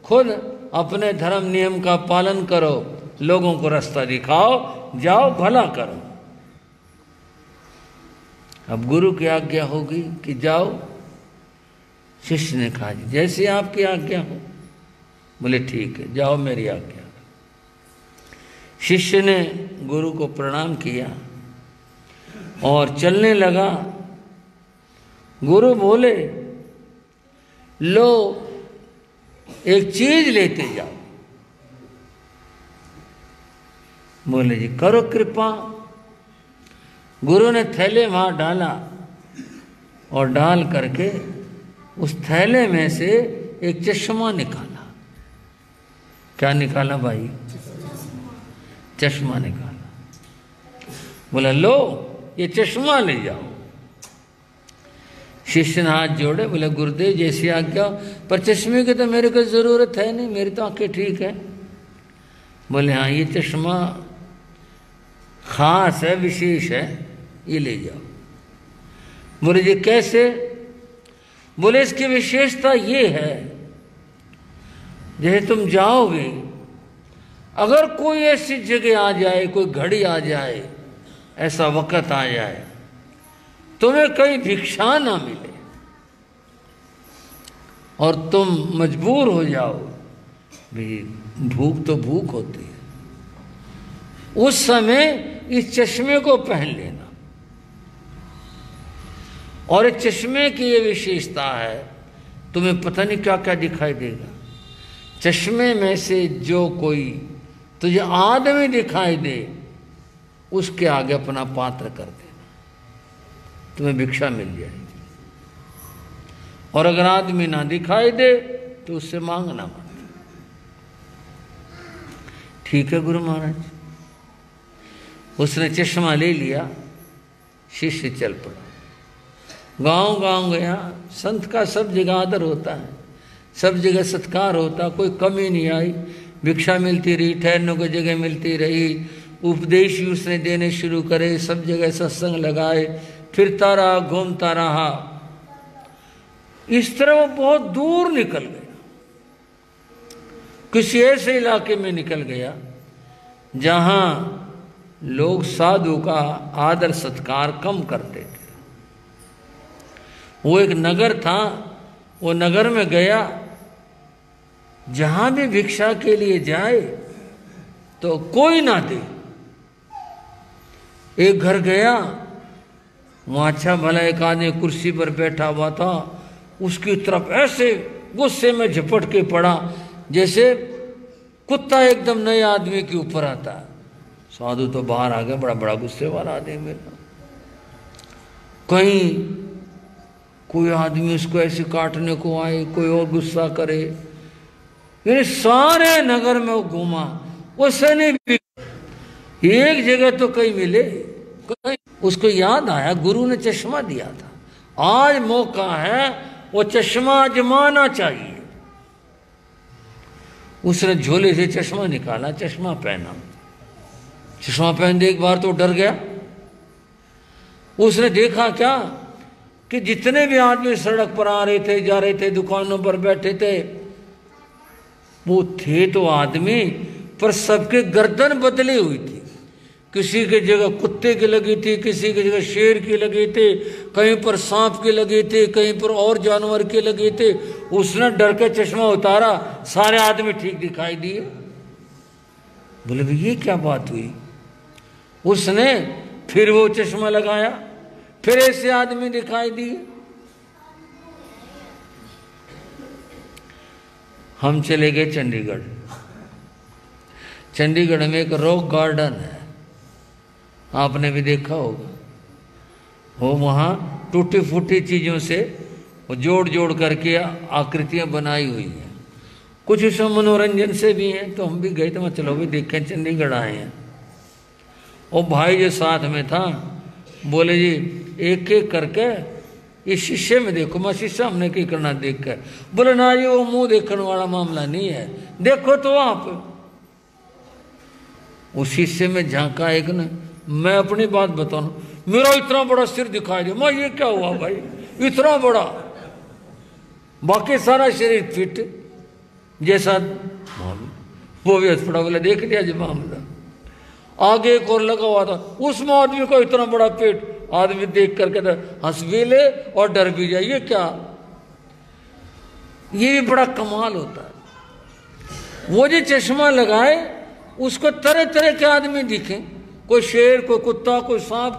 खुद अपने धर्म नियम का पालन करो, लोगों को रास्ता दिखाओ, जाओ भला करो। अब गुरु की आज्ञा होगी कि जाओ। शिष्य ने कहा जी जैसे आपकी आज्ञा हो। बोले ठीक है, जाओ मेरी आज्ञा। शिष्य ने गुरु को प्रणाम किया और चलने लगा। गुरु बोले लो एक चीज लेते जाओ। बोले जी करो कृपा। गुरु ने थैले वहां डाला और डाल करके उस थैले में से एक चश्मा निकाला। क्या निकाला भाई? चश्मा निकाला। बोला लो ये चश्मा ले जाओ। शिष्य ने हाथ जोड़े, बोले गुरुदेव जैसी आज्ञा, पर चश्मे की तो मेरे को जरूरत है नहीं, मेरी तो आंखें ठीक है। बोले हाँ ये चश्मा खास है, विशेष है, ये ले जाओ। बोले जी कैसे? बोले इसकी विशेषता ये है, जैसे तुम जाओगे, अगर कोई ऐसी जगह आ जाए, कोई घड़ी आ जाए, ऐसा वक्त आ जाए, तुम्हें कहीं भिक्षा ना मिले और तुम मजबूर हो जाओ, भी भूख तो भूख होती है, उस समय इस चश्मे को पहन लेना। और इस चश्मे की ये विशेषता है, तुम्हें पता नहीं क्या क्या दिखाई देगा। चश्मे में से जो कोई तुझे आदमी दिखाई दे, उसके आगे अपना पात्र कर देना, तुम्हें भिक्षा मिल जाएगी। और अगर आदमी ना दिखाई दे तो उससे मांगना मत। ठीक है गुरु महाराज। उसने चश्मा ले लिया, शिष्य चल पड़ा। गांव गांव गया। संत का सब जगह आदर होता है, सब जगह सत्कार होता, कोई कमी नहीं आई। भिक्षा मिलती रही, ठहरने को जगह मिलती रही, उपदेश भी उसने देने शुरू करे, सब जगह सत्संग लगाए, फिरता रहा, घूमता रहा। इस तरह वो बहुत दूर निकल गया, किसी ऐसे इलाके में निकल गया जहां लोग साधु का आदर सत्कार कम करते थे। वो एक नगर था, वो नगर में गया, जहां भी भिक्षा के लिए जाए तो कोई ना दे। एक घर गया, वहां अच्छा भला एक आदमी कुर्सी पर बैठा हुआ था, उसकी तरफ ऐसे गुस्से में झपट के पड़ा जैसे कुत्ता एकदम नए आदमी के ऊपर आता है। साधु तो बाहर आ गया, बड़ा बड़ा गुस्से वाला आदमी मेरा। कहीं कोई आदमी उसको ऐसे काटने को आए, कोई और गुस्सा करे, यानी सारे नगर में वो घूमा, उससे नहीं, एक जगह तो कहीं मिले। उसको याद आया गुरु ने चश्मा दिया था, आज मौका है, वो चश्मा आजमाना चाहिए। उसने झोले से चश्मा निकाला, चश्मा पहना। चश्मा पहनते एक बार तो डर गया। उसने देखा क्या कि जितने भी आदमी सड़क पर आ रहे थे, जा रहे थे, दुकानों पर बैठे थे, वो थे तो आदमी, पर सबके गर्दन बदली हुई थी। किसी की जगह कुत्ते की लगी थी, किसी की जगह शेर की लगी थी, कहीं पर सांप की लगी थी, कहीं पर और जानवर की लगी थी। उसने डर के चश्मा उतारा, सारे आदमी ठीक दिखाई दिए। बोले भाई ये क्या बात हुई? उसने फिर वो चश्मा लगाया, फिर ऐसे आदमी दिखाई दिए। हम चले गए चंडीगढ़। चंडीगढ़ में एक रॉक गार्डन है, आपने भी देखा होगा। वो वहाँ टूटी फूटी चीज़ों से जोड़ जोड़ करके आकृतियाँ बनाई हुई हैं। कुछ उसमें मनोरंजन से भी हैं, तो हम भी गए तो मैं चलो भी देखें, चंडीगढ़ आए हैं। और भाई जो साथ में था बोले जी एक एक करके इस शीशे में देखो। मैं शीशा हमने क्या करना देख कर? बोले ना जी वो मुंह देखने वाला मामला नहीं है, देखो तो आप। उस शीशे में झांका एक ने, मैं अपनी बात बताऊं, मेरा इतना बड़ा सिर दिखाई दे। मैं ये क्या हुआ भाई, इतना बड़ा, बाकी सारा शरीर फिट जैसा। वो भी हंस पड़ा, बोले देख लिया जी मामला। आगे एक और लगा हुआ था, उसमें आदमी को इतना बड़ा पेट। आदमी देख करके हंस भी ले और डर भी जाए, ये क्या? ये भी बड़ा कमाल होता है। वो जो चश्मा लगाए उसको तरह तरह के आदमी दिखे, कोई शेर, कोई कुत्ता, कोई सांप,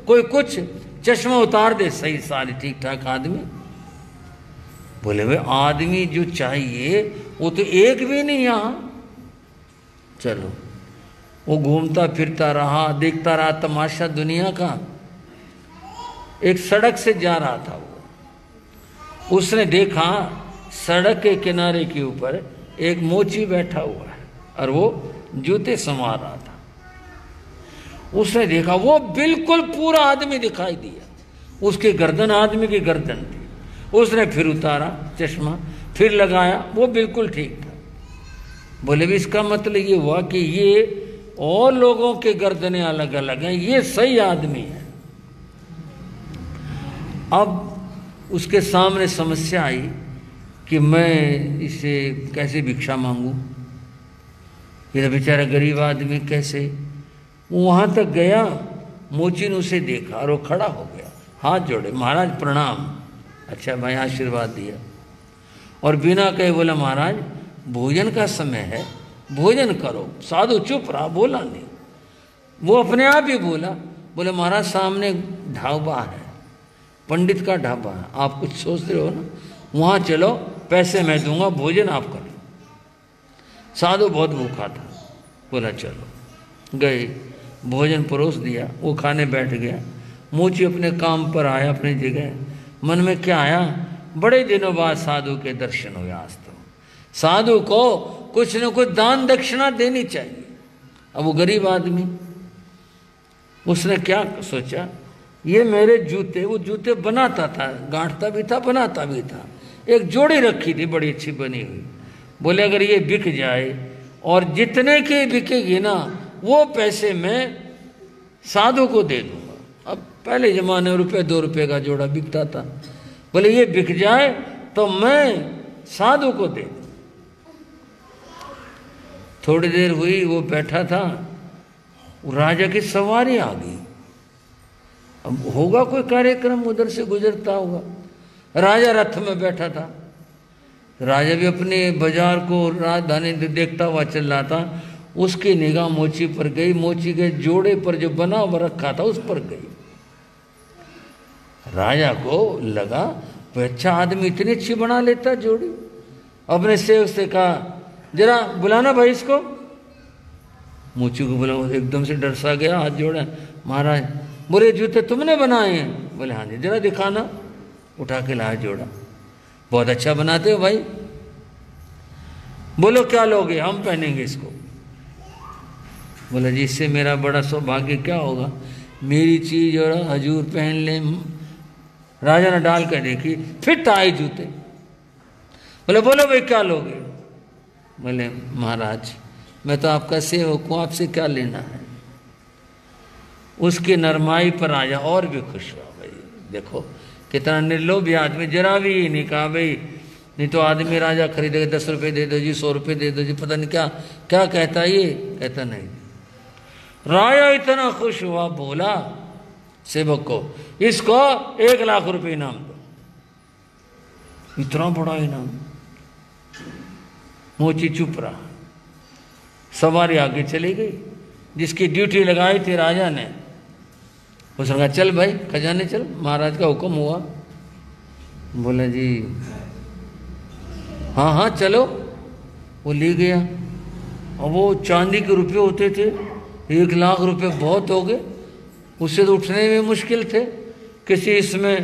कोई कुछ। चश्मा उतार दे, सही सारे ठीक ठाक आदमी। बोले भाई आदमी जो चाहिए वो तो एक भी नहीं यहां। चलो वो घूमता फिरता रहा, देखता रहा तमाशा दुनिया का। एक सड़क से जा रहा था उसने देखा सड़क के किनारे के ऊपर एक मोची बैठा हुआ है और वो जूते संवार रहा था। उसने देखा वो बिल्कुल पूरा आदमी दिखाई दिया, उसकी गर्दन आदमी की गर्दन थी। उसने फिर उतारा चश्मा, फिर लगाया, वो बिल्कुल ठीक था। बोले भी इसका मतलब ये हुआ कि ये और लोगों के गर्दनें अलग अलग हैं, ये सही आदमी है। अब उसके सामने समस्या आई कि मैं इसे कैसे भिक्षा मांगूं, ये बेचारा गरीब आदमी कैसे। वो वहाँ तक गया, मोची ने उसे देखा और वो खड़ा हो गया, हाथ जोड़े, महाराज प्रणाम। अच्छा भाई आशीर्वाद दिया और बिना कहे बोला महाराज भोजन का समय है, भोजन करो। साधु चुप रहा, बोला नहीं। वो अपने आप ही बोला, बोले महाराज सामने ढाबा है, पंडित का ढाबा है, आप कुछ सोच रहे हो ना, वहाँ चलो, पैसे मैं दूंगा, भोजन आप करो। साधु बहुत भूखा था, बोला चलो। गए, भोजन परोस दिया, वो खाने बैठ गया। मोची अपने काम पर आया, अपनी जगह। मन में क्या आया, बड़े दिनों बाद साधु के दर्शन हुए। आज तो साधु को कुछ न कुछ दान दक्षिणा देनी चाहिए। अब वो गरीब आदमी, उसने क्या सोचा, ये मेरे जूते, वो जूते बनाता था, गांठता भी था, बनाता भी था। एक जोड़ी रखी थी बड़ी अच्छी बनी हुई। बोले अगर ये बिक जाए और जितने की बिकेगी ना वो पैसे मैं साधु को दे दूंगा। अब पहले जमाने में रुपये 2 रुपये का जोड़ा बिकता था। बोले ये बिक जाए तो मैं साधु को दे दूँ। थोड़ी देर हुई, वो बैठा था, राजा की सवारी आ गई। अब होगा कोई कार्यक्रम, उधर से गुजरता होगा। राजा रथ में बैठा था। राजा भी अपने बाजार को राजधानी देखता हुआ चल रहा था। उसकी निगाह मोची पर गई, मोची के जोड़े पर जो बना हुआ रखा था उस पर गई। राजा को लगा अच्छा आदमी इतनी अच्छी बना लेता जोड़ी। अपने सेवक से कहा जरा बुलाना भाई इसको। मोची को बुला, एकदम से डर सा गया, हाथ जोड़ा, महाराज बोले जूते तुमने बनाए हैं? बोले हाँ जी। जरा दिखाना। उठा के लाया जोड़ा। बहुत अच्छा बनाते हो भाई। बोलो क्या लोगे? हम पहनेंगे इसको। बोला जी इससे मेरा बड़ा सौभाग्य क्या होगा, मेरी चीज और हजूर पहन ले। राजा ने डाल कर देखी, फिर टाई जूते। बोले बोलो भाई क्या लोगे? बोले महाराज मैं तो आपका सेवक हूं, आपसे क्या लेना है। उसकी नरमाई पर राजा और भी खुश हुआ। भाई देखो कितना निर्लोभी आदमी, जरा भी नहीं कहा भाई, नहीं तो आदमी राजा खरीदेगा 10 रुपये दे दो जी, 100 रुपये दे दो जी, पता नहीं क्या क्या कहता ये, कहता नहीं। राजा इतना खुश हुआ, बोला सेवक को इसको 1 लाख रुपए इनाम दो। इतना बड़ा इनाम। मोची चुप रहा, सवारी आगे चली गई। जिसकी ड्यूटी लगाई थी राजा ने, उसने कहा चल भाई खजाने चल, महाराज का हुक्म हुआ। बोला जी हाँ हाँ चलो। वो ले गया, और वो चांदी के रुपये होते थे, 1 लाख रुपए बहुत हो गए। उससे तो उठने में मुश्किल थे, किसी इसमें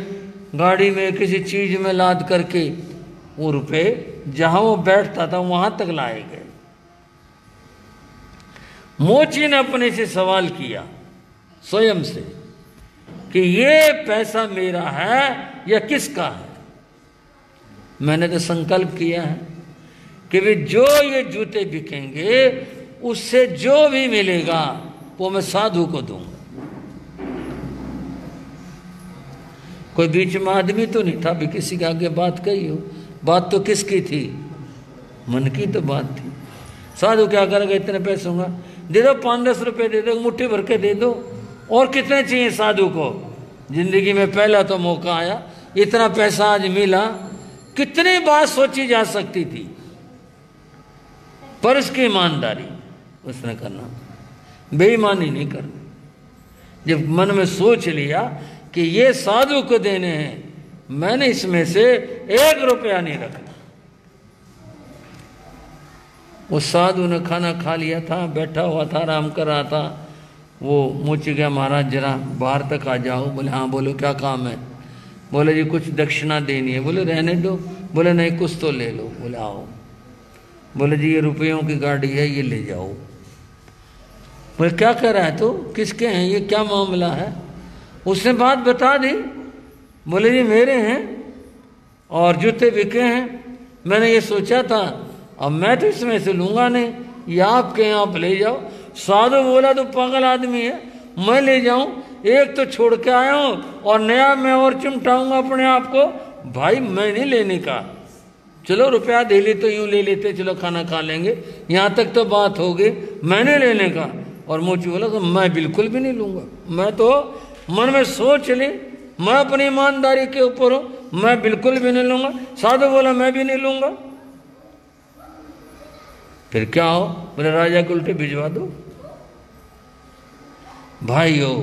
गाड़ी में किसी चीज में लाद करके वो रुपए जहां वो बैठता था वहां तक लाए गए। मोची ने अपने से सवाल किया स्वयं से कि ये पैसा मेरा है या किसका है। मैंने तो संकल्प किया है कि वे जो ये जूते बिकेंगे उससे जो भी मिलेगा वो मैं साधु को दूंगा। कोई बीच में आदमी तो नहीं था भी किसी के आगे बात कही हो। बात तो किसकी थी? मन की तो बात थी। साधु क्या करेगा, इतने पैसे होंगे दे दो, 5-10 रुपए दे दो, मुट्ठी भर के दे दो। और कितने चाहिए साधु को? जिंदगी में पहला तो मौका आया, इतना पैसा आज मिला, कितनी बात सोची जा सकती थी। पर उसकी ईमानदारी उसने करना, बेईमानी नहीं करनी। जब मन में सोच लिया कि ये साधु को देने हैं, मैंने इसमें से 1 रुपया नहीं रखना। वो साधु ने खाना खा लिया था, बैठा हुआ था, आराम कर रहा था। वो मोची गया, महाराज जरा बाहर तक आ जाओ। बोले हाँ बोलो क्या काम है? बोले जी कुछ दक्षिणा देनी है। बोले रहने दो। बोले नहीं कुछ तो ले लो। बोले आओ। बोले जी ये रुपयों की गाड़ी है, ये ले जाओ। बोले क्या कर रहा है तू, किसके हैं ये, क्या मामला है? उसने बात बता दी। बोले जी मेरे हैं और जूते बिके हैं, मैंने ये सोचा था, अब मैं तो इसमें से लूंगा नहीं, ये आपके हैं, आप ले जाओ। साधु बोला तो पागल आदमी है, मैं ले जाऊं? एक तो छोड़ के आया हूं और नया मैं और चिमटाऊंगा अपने आप को। भाई मैं नहीं लेने का, चलो रुपया दे ले तो यूं ले लेते, चलो खाना खा लेंगे, यहाँ तक तो बात हो गई, मैंने लेने का। और मोची बोला तो मैं बिल्कुल भी नहीं लूंगा, मैं तो मन में सोच ली, मैं अपनी ईमानदारी के ऊपर हूं, मैं बिल्कुल भी नहीं लूंगा। साधु बोला मैं भी नहीं लूंगा। फिर क्या हो? बोले राजा को उल्टे भिजवा दो। भाई हो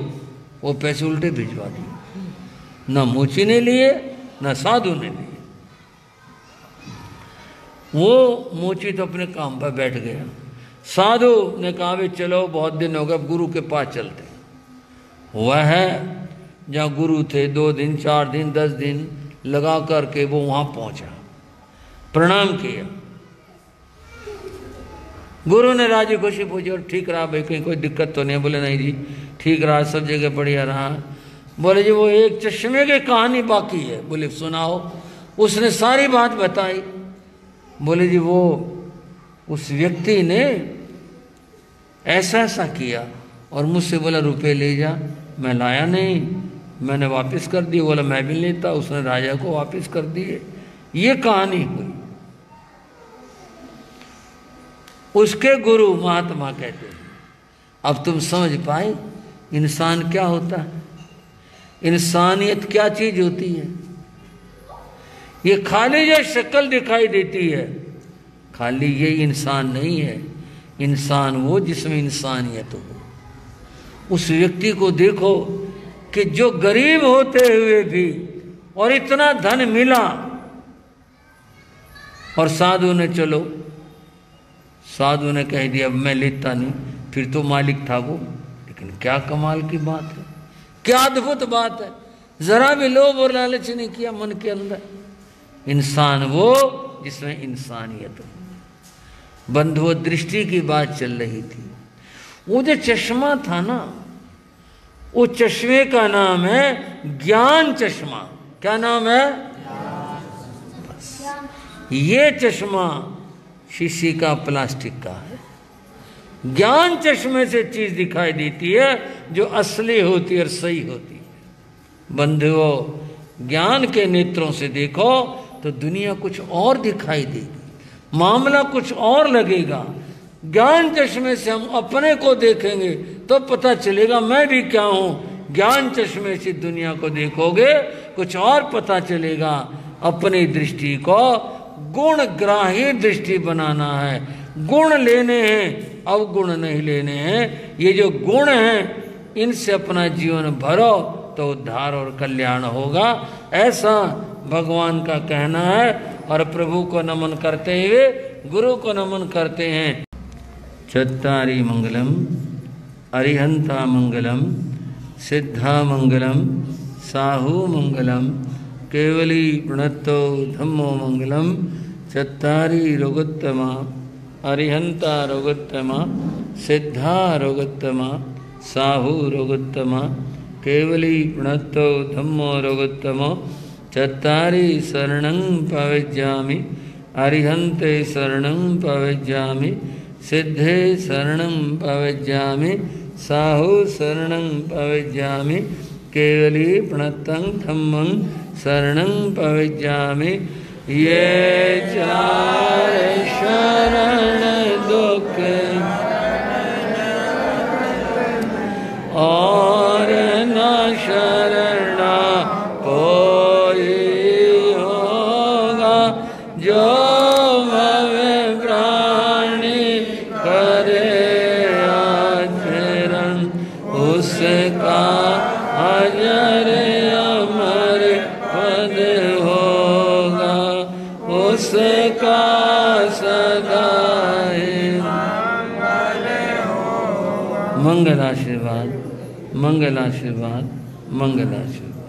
वो पैसे उल्टे भिजवा दिए, ना मोची ने लिए ना साधु ने लिए। वो मोची तो अपने काम पर बैठ गया। साधु ने कहा भाई चलो बहुत दिन हो गए, अब गुरु के पास चलते। वह है जहाँ गुरु थे, 2 दिन 4 दिन 10 दिन लगा करके वो वहां पहुंचा, प्रणाम किया। गुरु ने राजी खुशी पूछी और ठीक रहा भाई, कहीं कोई दिक्कत तो नहीं? बोले नहीं जी ठीक रहा, सब जगह बढ़िया रहा। बोले जी वो एक चश्मे की कहानी बाकी है। बोले सुनाओ। उसने सारी बात बताई। बोले जी वो उस व्यक्ति ने ऐसा ऐसा किया और मुझसे बोला रुपए ले जा, मैं लाया नहीं, मैंने वापस कर दिए। बोला मैं भी लेता, उसने राजा को वापस कर दिए। ये कहानी हुई। उसके गुरु महात्मा कहते हैं अब तुम समझ पाए इंसान क्या होता है, इंसानियत क्या चीज होती है। ये खाली जो शक्ल दिखाई देती है, खाली ये इंसान नहीं है। इंसान वो जिसमें इंसानियत हो। उस व्यक्ति को देखो कि जो गरीब होते हुए भी और इतना धन मिला, और साधु ने चलो, साधु ने कह दिया मैं लेता नहीं, फिर तो मालिक था वो। लेकिन क्या कमाल की बात है, क्या अद्भुत बात है। जरा भी लोभ और लालच नहीं किया मन के अंदर। इंसान वो जिसमें इंसानियत हो। बंधुओं, दृष्टि की बात चल रही थी। वो जो चश्मा था ना, वो चश्मे का नाम है ज्ञान चश्मा। क्या नाम है? बस ये चश्मा शीशी का, प्लास्टिक का है। ज्ञान चश्मे से चीज दिखाई देती है जो असली होती है और सही होती है। बंधुओं, ज्ञान के नेत्रों से देखो तो दुनिया कुछ और दिखाई देगी, मामला कुछ और लगेगा। ज्ञान चश्मे से हम अपने को देखेंगे तो पता चलेगा मैं भी क्या हूं। ज्ञान चश्मे से दुनिया को देखोगे कुछ और पता चलेगा। अपनी दृष्टि को गुणग्राही दृष्टि बनाना है। गुण लेने हैं, अवगुण नहीं लेने हैं। ये जो गुण हैं इनसे अपना जीवन भरो तो उद्धार और कल्याण होगा, ऐसा भगवान का कहना है। और प्रभु को नमन करते हुए गुरु को नमन करते हैं। चत्तारी मंगलम, अरिहंता मंगलम, सिद्धा मंगलम, साहू मंगलम, केवली प्रणतो धम्मो मंगलम। चत्तारी रोगोत्तमा, अरिहंता रोगोत्तमा, सिद्धा रोगोत्तमा, साहू रोगोत्तमा, केवली प्रणतो धम्मो रोगोत्तमो। चत्तारी शरणं प्रव्रजामि, अरिहन्ते शरणं प्रव्रजामि, सिद्धे शरणं प्रव्रजामि, साहु शरणं प्रव्रजामि, केवली प्रणतं धम्मं शरणं प्रव्रजामि। ये चार शरण दुख और न शरणा कोई होगा, जो भवे प्राणी करे आचरण, उसका अजर अमर पद होगा, उसका सदा मंगल आशीर्वाद, मंगल आशीर्वाद, मंगल आशीर्वाद।